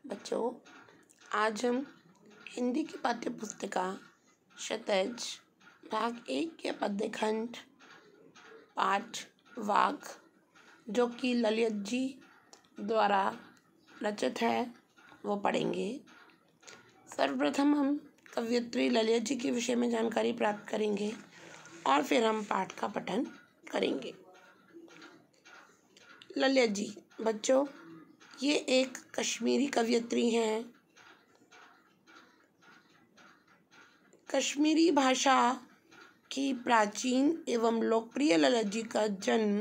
बच्चों, आज हम हिंदी की पाठ्य पुस्तिका क्षितिज भाग 1 के पद्य खंड पाठ वाक, जो कि ललित जी द्वारा रचित है, वो पढ़ेंगे। सर्वप्रथम हम कवयित्री ललित जी के विषय में जानकारी प्राप्त करेंगे और फिर हम पाठ का पठन करेंगे। ललित जी बच्चों, ये एक कश्मीरी कवयित्री हैं। कश्मीरी भाषा की प्राचीन एवं लोकप्रिय ललित जी का जन्म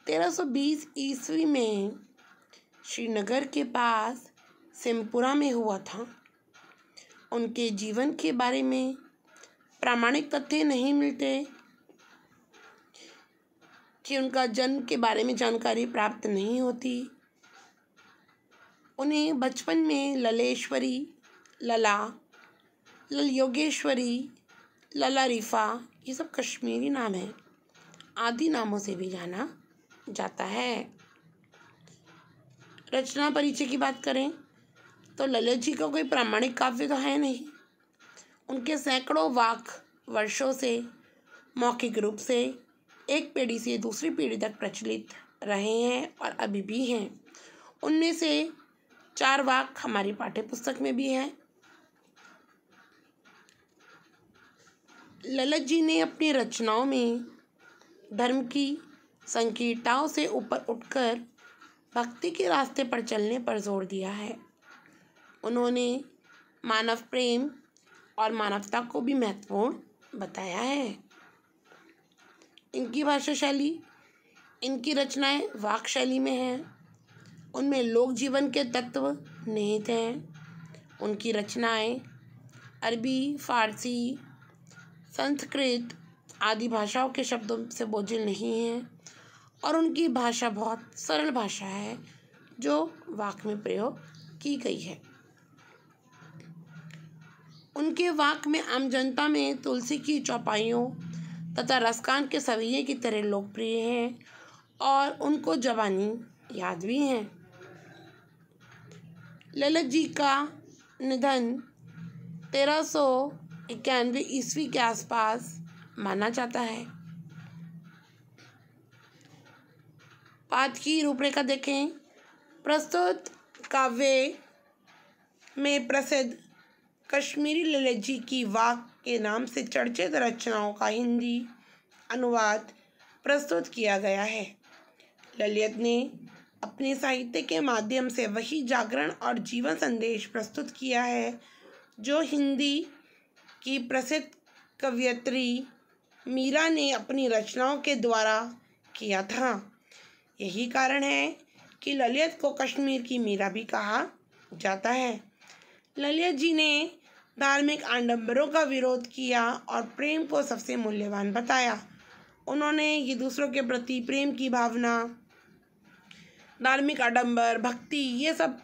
1320 ईस्वी में श्रीनगर के पास सिमपुरा में हुआ था। उनके जीवन के बारे में प्रामाणिक तथ्य नहीं मिलते कि उनका जन्म के बारे में जानकारी प्राप्त नहीं होती। उन्हें बचपन में ललेश्वरी, लला, लल योगेश्वरी, लला रिफा, ये सब कश्मीरी नाम हैं, आदि नामों से भी जाना जाता है। रचना परिचय की बात करें तो ललित जी का कोई प्रामाणिक काव्य तो है नहीं। उनके सैकड़ों वाक वर्षों से मौखिक रूप से एक पीढ़ी से दूसरी पीढ़ी तक प्रचलित रहे हैं और अभी भी हैं। उनमें से 4 वाक हमारी पाठ्य पुस्तक में भी है। ललित जी ने अपनी रचनाओं में धर्म की संकीर्णताओं से ऊपर उठकर भक्ति के रास्ते पर चलने पर जोर दिया है। उन्होंने मानव प्रेम और मानवता को भी महत्वपूर्ण बताया है। इनकी भाषा शैली, इनकी रचनाएं वाक शैली में हैं। उनमें लोक जीवन के तत्व निहित हैं। उनकी रचनाएं अरबी, फारसी, संस्कृत आदि भाषाओं के शब्दों से बोझिल नहीं हैं और उनकी भाषा बहुत सरल भाषा है जो वाक में प्रयोग की गई है। उनके वाक में आम जनता में तुलसी की चौपाइयों तथा रसकान के सवैये की तरह लोकप्रिय हैं और उनको जवानी याद भी हैं। ललित जी का निधन 1391 ईस्वी के आसपास माना जाता है। पाठ की रूपरेखा देखें। प्रस्तुत काव्य में प्रसिद्ध कश्मीरी ललित जी की वाक के नाम से चर्चित रचनाओं का हिंदी अनुवाद प्रस्तुत किया गया है। ललित ने अपने साहित्य के माध्यम से वही जागरण और जीवन संदेश प्रस्तुत किया है जो हिंदी की प्रसिद्ध कवयित्री मीरा ने अपनी रचनाओं के द्वारा किया था। यही कारण है कि ललित को कश्मीर की मीरा भी कहा जाता है। ललित जी ने धार्मिक आडंबरों का विरोध किया और प्रेम को सबसे मूल्यवान बताया। उन्होंने ये दूसरों के प्रति प्रेम की भावना, धार्मिक आडंबर, भक्ति, ये सब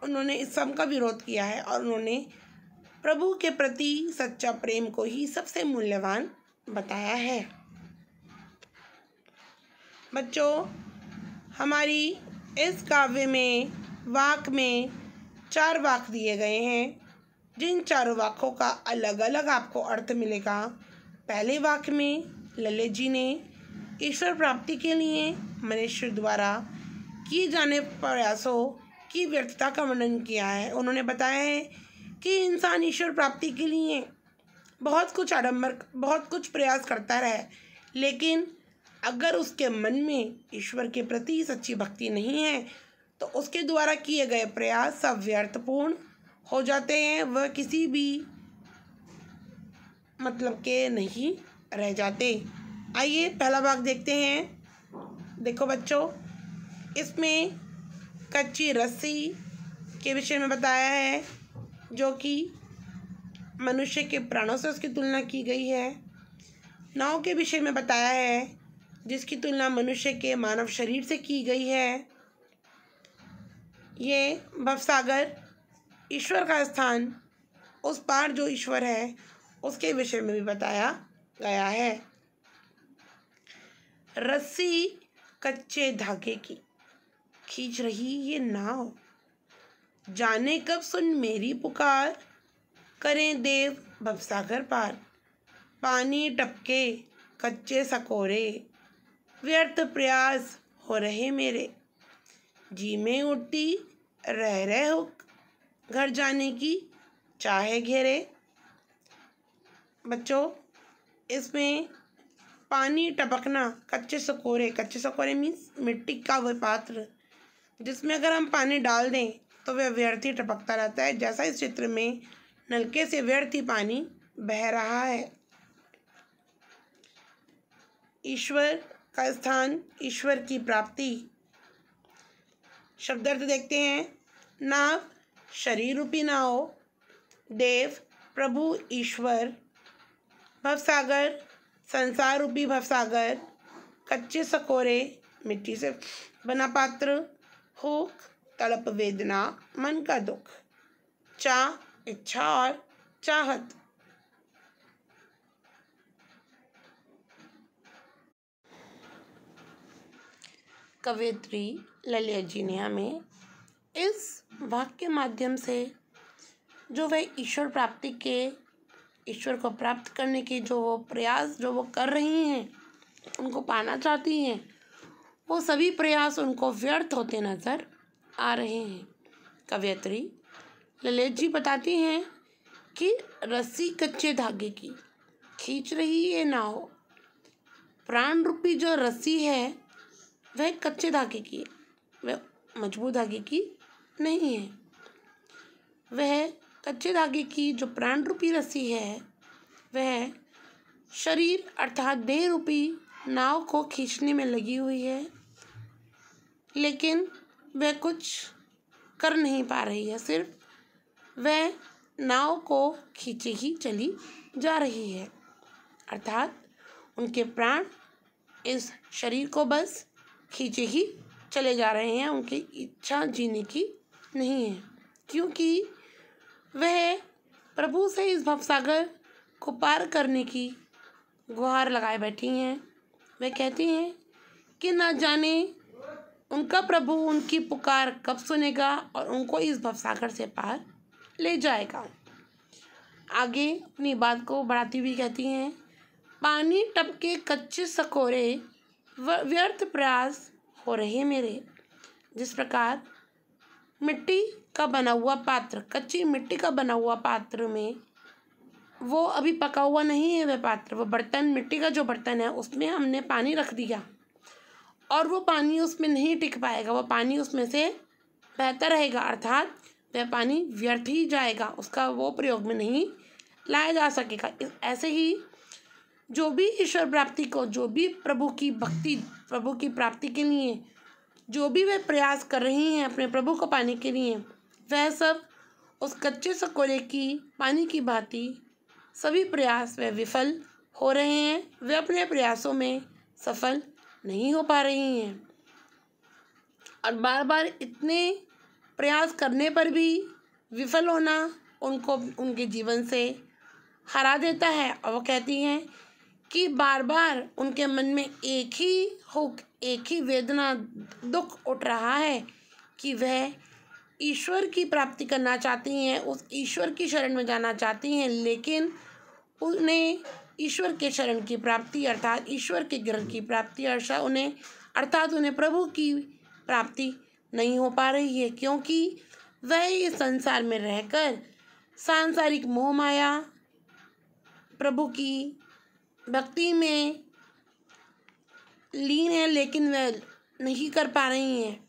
उन्होंने इस सब का विरोध किया है और उन्होंने प्रभु के प्रति सच्चा प्रेम को ही सबसे मूल्यवान बताया है। बच्चों, हमारी इस काव्य में वाक में 4 वाक दिए गए हैं, जिन 4 वाकों का अलग अलग आपको अर्थ मिलेगा। पहले वाक में ललित जी ने ईश्वर प्राप्ति के लिए मनुष्य द्वारा किए जाने प्रयासों की व्यर्थता का वर्णन किया है। उन्होंने बताया है कि इंसान ईश्वर प्राप्ति के लिए बहुत कुछ प्रयास करता रहे, लेकिन अगर उसके मन में ईश्वर के प्रति सच्ची भक्ति नहीं है तो उसके द्वारा किए गए प्रयास सब व्यर्थपूर्ण हो जाते हैं। वह किसी भी मतलब के नहीं रह जाते। आइए पहला भाग देखते हैं। देखो बच्चों, इसमें कच्ची रस्सी के विषय में बताया है, जो कि मनुष्य के प्राणों से उसकी तुलना की गई है। नाव के विषय में बताया है, जिसकी तुलना मनुष्य के मानव शरीर से की गई है। ये भवसागर, ईश्वर का स्थान, उस पार जो ईश्वर है उसके विषय में भी बताया गया है। रस्सी कच्चे धागे की खींच रही ये नाव जाने कब सुन मेरी पुकार, करें देव भवसागर पार। पानी टपके कच्चे सकोरे, व्यर्थ प्रयास हो रहे मेरे। जी में उठती रह रहे हो, घर जाने की चाहे घेरे। बच्चों, इसमें पानी टपकना, कच्चे सकोरे मीन्स मिट्टी का वह पात्र जिसमें अगर हम पानी डाल दें तो वह व्यर्थ ही टपकता रहता है, जैसा इस चित्र में नलके से व्यर्थ ही पानी बह रहा है। ईश्वर का स्थान, ईश्वर की प्राप्ति। शब्दार्थ देखते हैं। नाव शरीर रूपी नाव, देव प्रभु ईश्वर, भवसागर संसार रूपी भवसागर, कच्चे सकोरे मिट्टी से बना पात्र, हुक तड़प वेदना मन का दुख, चाह इच्छा और चाहत। कवयित्री ललिया जी ने हमें इस वाक्य के माध्यम से जो वह ईश्वर प्राप्ति के, ईश्वर को प्राप्त करने के जो वो प्रयास जो वो कर रही हैं, उनको पाना चाहती हैं, वो सभी प्रयास उनको व्यर्थ होते नजर आ रहे हैं। कवयित्री ललित जी बताती हैं कि रस्सी कच्चे धागे की खींच रही है नाव। प्राण रूपी जो रस्सी है वह कच्चे धागे की है, वह मजबूत धागे की नहीं है। वह कच्चे धागे की जो प्राण रूपी रस्सी है वह शरीर अर्थात देह रूपी नाव को खींचने में लगी हुई है, लेकिन वह कुछ कर नहीं पा रही है, सिर्फ वह नाव को खींचे ही चली जा रही है। अर्थात उनके प्राण इस शरीर को बस खींचे ही चले जा रहे हैं, उनकी इच्छा जीने की नहीं है, क्योंकि वह प्रभु से इस भवसागर को पार करने की गुहार लगाए बैठी हैं। वे कहती हैं कि ना जाने उनका प्रभु उनकी पुकार कब सुनेगा और उनको इस भवसागर से पार ले जाएगा। आगे अपनी बात को बढ़ाती हुई कहती हैं, पानी टपके कच्चे सकोरे, व्यर्थ प्रयास हो रहे मेरे। जिस प्रकार मिट्टी का बना हुआ पात्र, कच्ची मिट्टी का बना हुआ पात्र में वो अभी पका हुआ नहीं है, वह पात्र, वो बर्तन, मिट्टी का जो बर्तन है उसमें हमने पानी रख दिया और वो पानी उसमें नहीं टिक पाएगा, वो पानी उसमें से बहता रहेगा, अर्थात वह पानी व्यर्थ ही जाएगा, उसका वो प्रयोग में नहीं लाया जा सकेगा। ऐसे ही जो भी ईश्वर प्राप्ति को, जो भी प्रभु की भक्ति, प्रभु की प्राप्ति के लिए जो भी वे प्रयास कर रही हैं अपने प्रभु को पाने के लिए, वह सब उस कच्चे सकोरे की पानी की भांति सभी प्रयास वे विफल हो रहे हैं, वे अपने प्रयासों में सफल नहीं हो पा रही हैं और बार बार इतने प्रयास करने पर भी विफल होना उनको उनके जीवन से हरा देता है। और वो कहती हैं कि बार बार उनके मन में एक ही हुक, एक ही वेदना, दुख उठ रहा है कि वह ईश्वर की प्राप्ति करना चाहती हैं, उस ईश्वर की शरण में जाना चाहती हैं, लेकिन उन्हें ईश्वर के शरण की प्राप्ति अर्थात ईश्वर के ग्रह की प्राप्ति अर्थात उन्हें प्रभु की प्राप्ति नहीं हो पा रही है, क्योंकि वह इस संसार में रहकर सांसारिक मोह माया, प्रभु की भक्ति में लीन है, लेकिन वह नहीं कर पा रही हैं।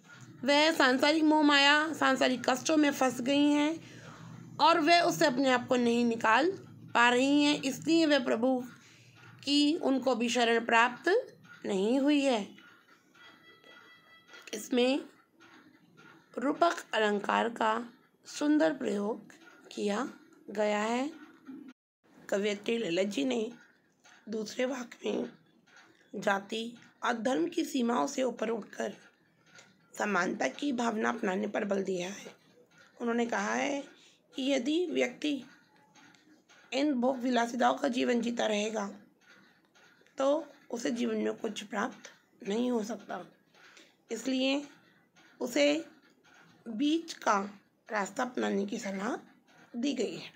वह सांसारिक मोह माया, सांसारिक कष्टों में फंस गई हैं और वह उससे अपने आप को नहीं निकाल पा रही हैं, इसलिए वह प्रभु की उनको भी शरण प्राप्त नहीं हुई है। इसमें रूपक अलंकार का सुंदर प्रयोग किया गया है। कवयित्री ललित जी ने दूसरे वाक्य में जाति और धर्म की सीमाओं से ऊपर उठकर समानता की भावना अपनाने पर बल दिया है। उन्होंने कहा है कि यदि व्यक्ति इन भोग विलासिताओं का जीवन जीता रहेगा तो उसे जीवन में कुछ प्राप्त नहीं हो सकता, इसलिए उसे बीच का रास्ता अपनाने की सलाह दी गई है।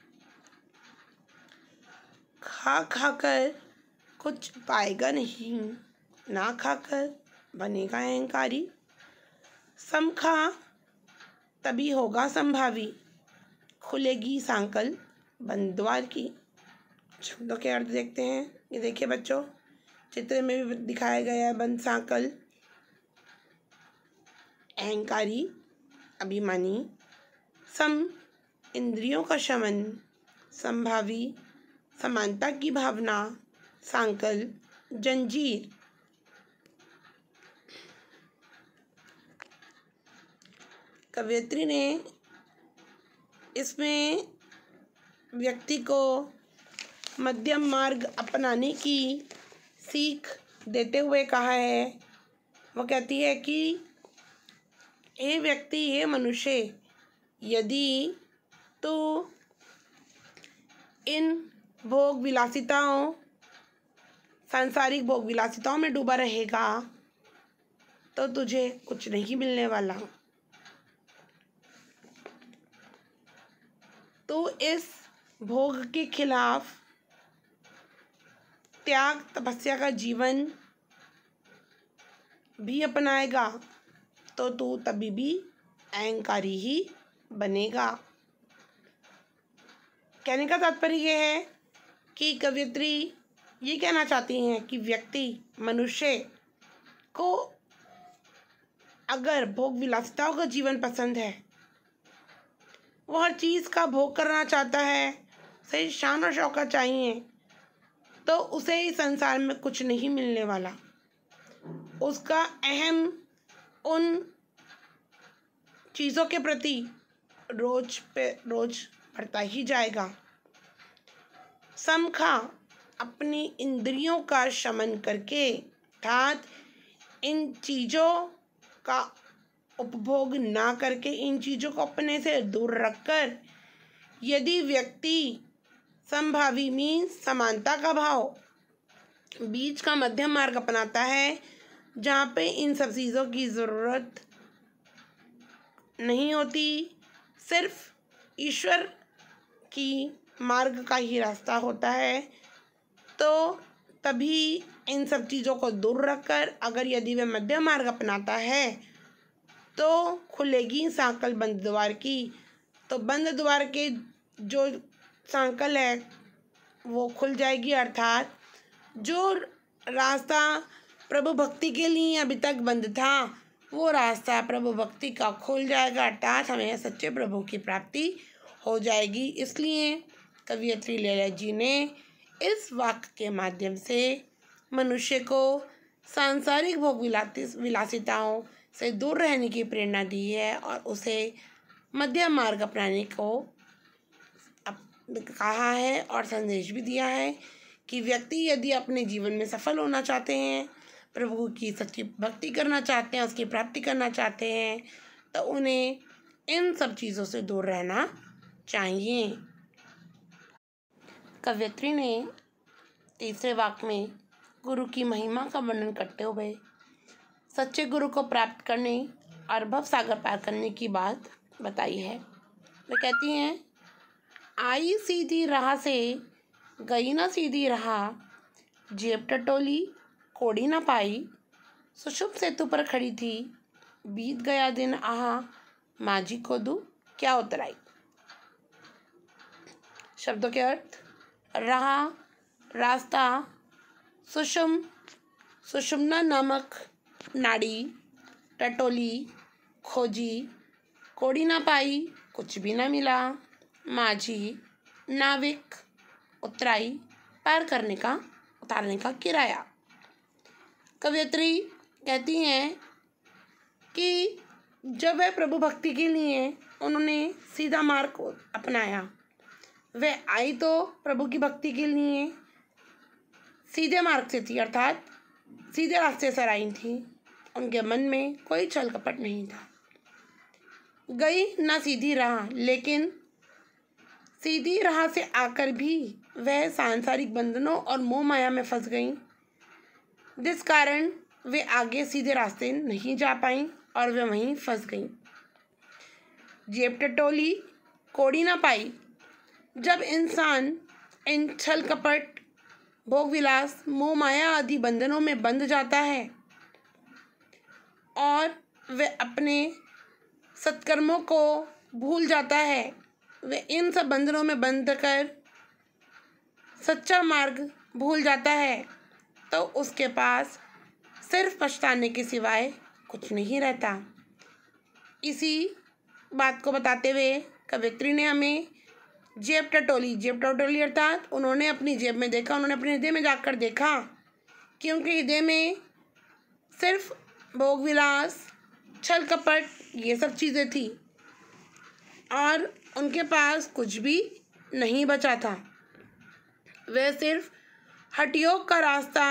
खा खाकर कुछ पाएगा नहीं, ना खाकर बनेगा अहंकारी। सम खा तभी होगा संभावी, खुलेगी सांकल बंद द्वार की। शब्दों के अर्थ देखते हैं। ये देखिए बच्चों, चित्र में भी दिखाया गया है बंद सांकल, अहंकारी, अभिमानी। सम इंद्रियों का शमन, संभावी समानता की भावना, सांकल जंजीर। कवयित्री ने इसमें व्यक्ति को मध्यम मार्ग अपनाने की सीख देते हुए कहा है। वो कहती है कि ये व्यक्ति, ये मनुष्य, यदि तो इन भोग विलासिताओं, सांसारिक भोग विलासिताओं में डूबा रहेगा तो तुझे कुछ नहीं मिलने वाला। तो इस भोग के खिलाफ त्याग तपस्या का जीवन भी अपनाएगा तो तू तभी भी अहंकारी ही बनेगा। कहने का तात्पर्य यह है कि कवयित्री ये कहना चाहती हैं कि व्यक्ति, मनुष्य को अगर भोग विलासिताओं का जीवन पसंद है, वो हर चीज़ का भोग करना चाहता है, उसे शान और शौकत चाहिए, तो उसे इस संसार में कुछ नहीं मिलने वाला। उसका अहम उन चीज़ों के प्रति रोज पे रोज बढ़ता ही जाएगा। समखा अपनी इंद्रियों का शमन करके, अर्थात इन चीज़ों का उपभोग ना करके, इन चीज़ों को अपने से दूर रखकर यदि व्यक्ति समभावी मीन्स समानता का भाव, बीच का मध्यम मार्ग अपनाता है, जहाँ पे इन सब चीज़ों की ज़रूरत नहीं होती, सिर्फ ईश्वर की मार्ग का ही रास्ता होता है, तो तभी इन सब चीज़ों को दूर रखकर अगर यदि वह मध्यम मार्ग अपनाता है तो खुलेगी सांकल बंद द्वार की। तो बंद द्वार के जो सांकल है वो खुल जाएगी, अर्थात जो रास्ता प्रभु भक्ति के लिए अभी तक बंद था वो रास्ता प्रभु भक्ति का खुल जाएगा, अर्थात हमें सच्चे प्रभु की प्राप्ति हो जाएगी। इसलिए कवयित्री लैला जी ने इस वाक्य के माध्यम से मनुष्य को सांसारिक भोग विलासिताओं से दूर रहने की प्रेरणा दी है और उसे मध्यम मार्ग अपनाने को कहा है और संदेश भी दिया है कि व्यक्ति यदि अपने जीवन में सफल होना चाहते हैं, प्रभु की सच्ची भक्ति करना चाहते हैं, उसकी प्राप्ति करना चाहते हैं, तो उन्हें इन सब चीज़ों से दूर रहना चाहिए। कवयित्री ने तीसरे वाक्य में गुरु की महिमा का वर्णन करते हुए सच्चे गुरु को प्राप्त करने और भव सागर पार करने की बात बताई है। वे कहती हैं, आई सीधी राह से गई ना सीधी राह, जेब टटोली कोड़ी ना पाई, सुषुप्त सेतु पर खड़ी थी, बीत गया दिन आहा, माझी को दूं क्या उतराई। शब्दों के अर्थ, राह, रास्ता, सुषुम्ना नामक नाड़ी, टटोली, खोजी, कोड़ी ना पाई, कुछ भी ना मिला, माझी नाविक, उतराई पार करने का, उतारने का किराया। कवयित्री कहती हैं कि जब वह प्रभु भक्ति के लिए उन्होंने सीधा मार्ग अपनाया, वह आई तो प्रभु की भक्ति के लिए सीधे मार्ग से थी, अर्थात सीधे रास्ते से आई थी, उनके मन में कोई छल कपट नहीं था। गई ना सीधी राह, लेकिन सीधी राह से आकर भी वह सांसारिक बंधनों और मोह माया में फंस गई, जिस कारण वे आगे सीधे रास्ते नहीं जा पाईं और वे वहीं फंस गईं। जेब टटोली कोड़ी ना पाई। जब इंसान इन छल कपट, भोग विलास, मोह माया आदि बंधनों में बंध जाता है और वह अपने सत्कर्मों को भूल जाता है, वह इन सब बंधनों में बंध कर सच्चा मार्ग भूल जाता है, तो उसके पास सिर्फ पछताने के सिवाय कुछ नहीं रहता। इसी बात को बताते हुए कवित्री ने हमें जेब टटोली अर्थात उन्होंने अपनी जेब में देखा, उन्होंने अपने हृदय में जाकर देखा कि उनके हृदय में सिर्फ भोग विलास, छल कपट, ये सब चीज़ें थी और उनके पास कुछ भी नहीं बचा था। वह सिर्फ हठयोग का रास्ता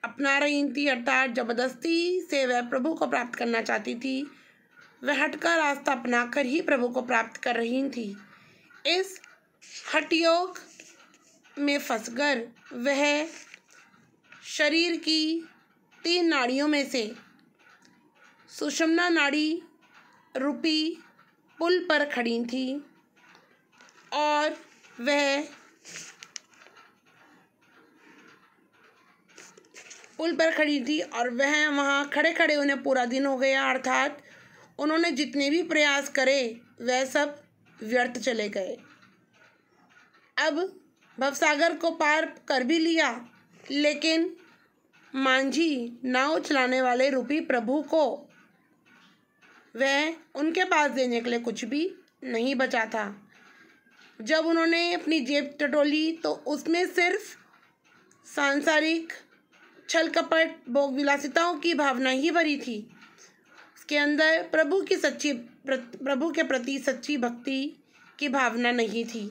अपना रही थी, अर्थात जबरदस्ती से वह प्रभु को प्राप्त करना चाहती थी। वह हठ का रास्ता अपनाकर ही प्रभु को प्राप्त कर रही थी। इस हठयोग में फंसकर वह शरीर की 3 नाड़ियों में से सुषुम्ना नाड़ी रूपी पुल पर खड़ी थी और वह वहाँ खड़े खड़े उन्हें पूरा दिन हो गया, अर्थात उन्होंने जितने भी प्रयास करे वह सब व्यर्थ चले गए। अब भवसागर को पार कर भी लिया, लेकिन मांझी नाव चलाने वाले रूपी प्रभु को वह उनके पास देने के लिए कुछ भी नहीं बचा था। जब उन्होंने अपनी जेब टटोली तो उसमें सिर्फ सांसारिक छल कपट, भोग विलासिताओं की भावना ही भरी थी। उसके अंदर प्रभु के प्रति सच्ची भक्ति की भावना नहीं थी।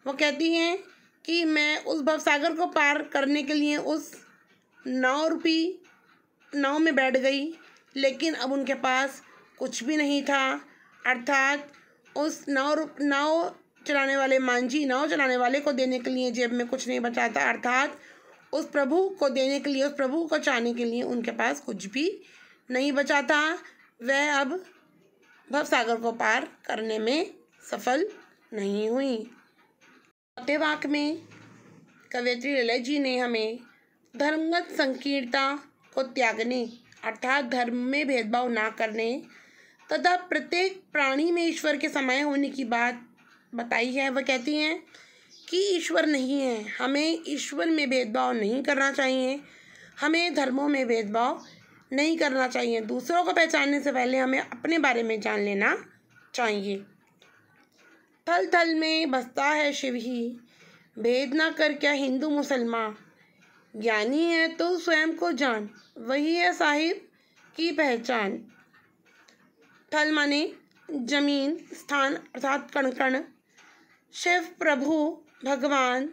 वो कहती हैं कि मैं उस भवसागर को पार करने के लिए उस नाव में बैठ गई, लेकिन अब उनके पास कुछ भी नहीं था, अर्थात उस नाव चलाने वाले मांझी नाव चलाने वाले को देने के लिए जेब में कुछ नहीं बचा था, अर्थात उस प्रभु को देने के लिए, उस प्रभु को चाहने के लिए उनके पास कुछ भी नहीं बचा था। वह अब भवसागर को पार करने में सफल नहीं हुई। चौथे वाक्य में कवयित्री ललित जी ने हमें धर्मगत संकीर्णता को त्यागने अर्थात धर्म में भेदभाव ना करने तथा प्रत्येक प्राणी में ईश्वर के समाये होने की बात बताई है। वह कहती हैं कि ईश्वर नहीं है, हमें ईश्वर में भेदभाव नहीं करना चाहिए, हमें धर्मों में भेदभाव नहीं करना चाहिए। दूसरों को पहचानने से पहले हमें अपने बारे में जान लेना चाहिए। थल थल में बसता है शिव ही, भेद ना कर क्या हिंदू मुसलमान, ज्ञानी है तो स्वयं को जान, वही है साहिब की पहचान। थल माने जमीन, स्थान अर्थात कण कण, शिव प्रभु भगवान,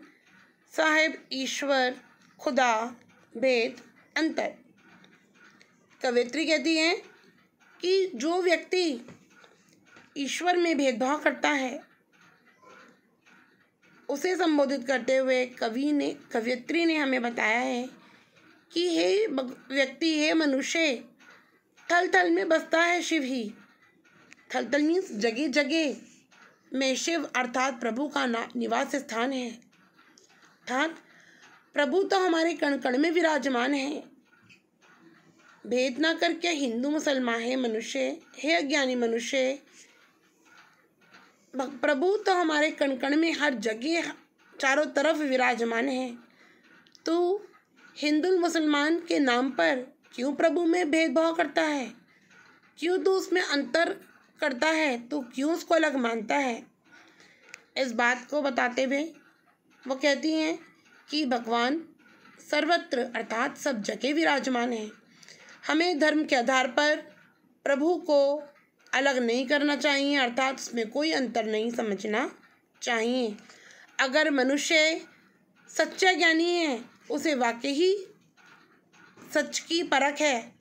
साहिब ईश्वर, खुदा, भेद अंतर। कवयित्री कहती है कि जो व्यक्ति ईश्वर में भेदभाव करता है उसे संबोधित करते हुए कवयित्री ने हमें बताया है कि हे व्यक्ति, हे मनुष्य, थल थल में बसता है शिव ही। थल थल मीन्स जगह जगह में शिव अर्थात प्रभु का निवास स्थान है, अर्थात प्रभु तो हमारे कण कण में विराजमान है। भेद ना कर क्या हिंदू मुसलमान है मनुष्य, हे अज्ञानी मनुष्य, प्रभु तो हमारे कण कण में हर जगह चारों तरफ विराजमान है। तू हिंदू मुसलमान के नाम पर क्यों प्रभु में भेदभाव करता है, क्यों तू उसमें अंतर करता है, तू क्यों उसको अलग मानता है। इस बात को बताते हुए वो कहती हैं कि भगवान सर्वत्र अर्थात सब जगह विराजमान है। हमें धर्म के आधार पर प्रभु को अलग नहीं करना चाहिए, अर्थात उसमें कोई अंतर नहीं समझना चाहिए। अगर मनुष्य सच्चा ज्ञानी है, उसे वाकई ही सच की परख है,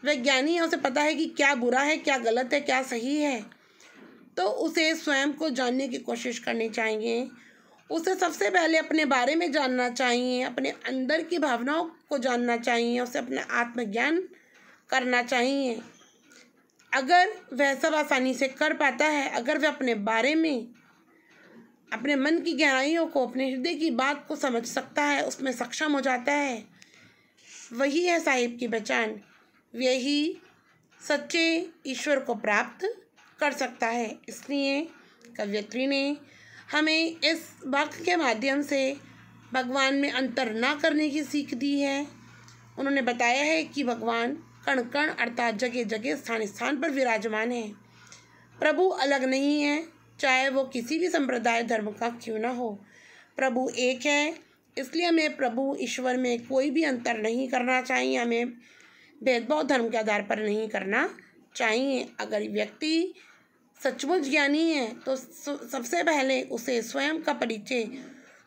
वह ज्ञानी है, उसे पता है कि क्या बुरा है, क्या गलत है, क्या सही है, तो उसे स्वयं को जानने की कोशिश करनी चाहिए। उसे सबसे पहले अपने बारे में जानना चाहिए, अपने अंदर की भावनाओं को जानना चाहिए, उसे अपना आत्मज्ञान करना चाहिए। अगर वह सब आसानी से कर पाता है, अगर वह अपने बारे में, अपने मन की गहराइयों को, अपने हृदय की बात को समझ सकता है, उसमें सक्षम हो जाता है, वही है साहिब की पहचान। वही सच्चे ईश्वर को प्राप्त कर सकता है। इसलिए कवयित्री ने हमें इस वाक्य के माध्यम से भगवान में अंतर ना करने की सीख दी है। उन्होंने बताया है कि भगवान कण कण अर्थात जगह जगह स्थान स्थान पर विराजमान है। प्रभु अलग नहीं है, चाहे वो किसी भी संप्रदाय धर्म का क्यों ना हो। प्रभु एक है, इसलिए हमें प्रभु ईश्वर में कोई भी अंतर नहीं करना चाहिए। हमें भेदभाव धर्म के आधार पर नहीं करना चाहिए। अगर व्यक्ति सचमुच ज्ञानी है तो सबसे पहले उसे स्वयं का परिचय,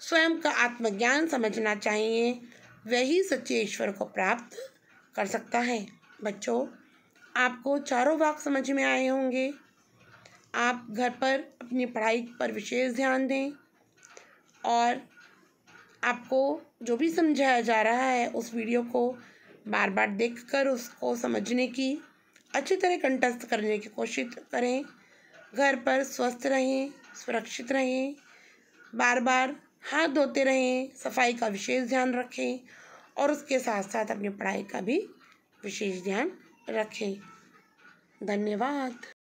स्वयं का आत्मज्ञान समझना चाहिए। वही सच्चे ईश्वर को प्राप्त कर सकता है। बच्चों, आपको चारों वाक्य समझ में आए होंगे। आप घर पर अपनी पढ़ाई पर विशेष ध्यान दें और आपको जो भी समझाया जा रहा है उस वीडियो को बार बार देखकर उसको समझने की, अच्छी तरह कंठस्थ करने की कोशिश करें। घर पर स्वस्थ रहें, सुरक्षित रहें, बार बार हाथ धोते रहें, सफाई का विशेष ध्यान रखें और उसके साथ साथ अपनी पढ़ाई का भी विशेष ध्यान रखें। धन्यवाद।